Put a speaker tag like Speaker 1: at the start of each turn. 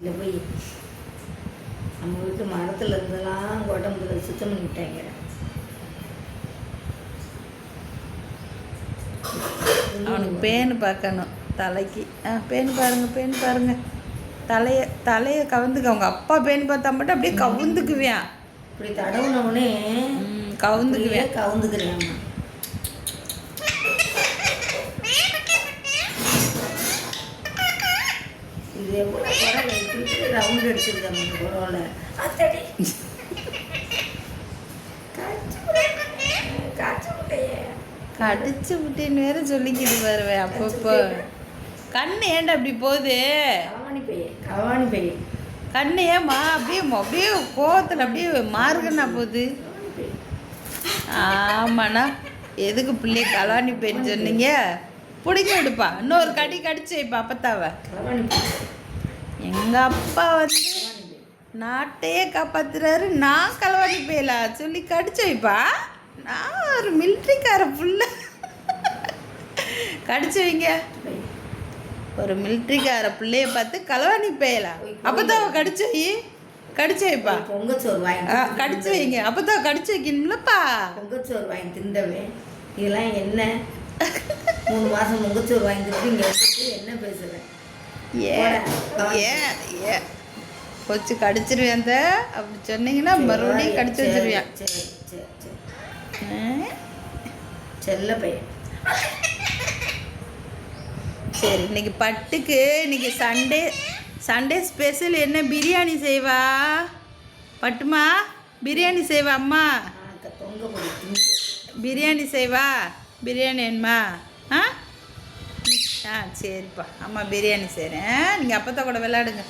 Speaker 1: இல்லை போய் நம்ம வீட்டு மரத்தில் இருந்தெல்லாம் உடம்புல சுத்தம் பண்ணிவிட்டாங்க.
Speaker 2: அவனுக்கு பேனு பார்க்கணும் தலைக்கு. பேன் பாருங்க தலையை கவுந்துக்கு. அவங்க அப்பா பேன் பார்த்தா மட்டும் அப்படியே கவுந்துக்குவேன்.
Speaker 1: இப்படி தடவுனவுடனே கவுந்துக்கிறேன். இது எவ்வளோ பரவாயில்ல, இப்படி ரவுண்ட் அடிச்சிருக்காங்க பரவாயில்ல.
Speaker 2: கடிச்சு விட்டேன்னு வேற சொல்லிக்கிட்டு வருவேன் அப்பப்போ. கண்ணு ஏன்டா அப்படி போகுது?
Speaker 1: கவானி பைய
Speaker 2: கண்ணு ஏம்மா அப்படியே கோவத்தில் அப்படியே மாறுகண்ணா போகுது. ஆமாண்ணா, எதுக்கு பிள்ளைய கலாணி பையன்னு சொன்னீங்க? பிடிக்க விடுப்பா, இன்னொரு கடிச்சு வைப்பா அப்பத்தாவ. எங்கள் அப்பா நாட்டையே காப்பாத்துறாரு, நான் கலவாணி பையலா சொல்லி கடிச்சு வைப்பா. நான் ஒரு மிலிட்ரிக்கார புள்ள. கடிச்சு வைங்க. ஒரு மிலிட்ரிக்கார பிள்ளைய பார்த்து கலவாணி பையலா அப்பத்தாவ கடிச்சு வைப்பா.
Speaker 1: பொங்கச்சோறு வாங்கி
Speaker 2: கடிச்சு வைங்க. அப்பதான் கடிச்சு வைக்கணும்லப்பா.
Speaker 1: பொங்கச்சோறு வாங்கி திண்டவே இதெல்லாம் என்ன 3 மாதம் பொங்கச்சோறு வாங்கி திட்டு இங்கே என்ன பேசுகிறேன்?
Speaker 2: ஏன் கொச்சு கடிச்சிருவேன் அப்படி சொன்னீங்கன்னா மறுபடியும் கடிச்சு வச்சிருவேன்.
Speaker 1: செல்ல பையன்.
Speaker 2: சரி, இன்னைக்கு பட்டுக்கு இன்னைக்கு சண்டே ஸ்பெஷல் என்ன? பிரியாணி செய்வா பட்டுமா? பிரியாணி செய்வா அம்மா? பிரியாணி செய்வா? பிரியாணி வேணுமா? சரிப்பா, அம்மா பிரியாணி செய்கிறேன். நீங்கள் அப்பத்தா கூட விளையாடுங்க.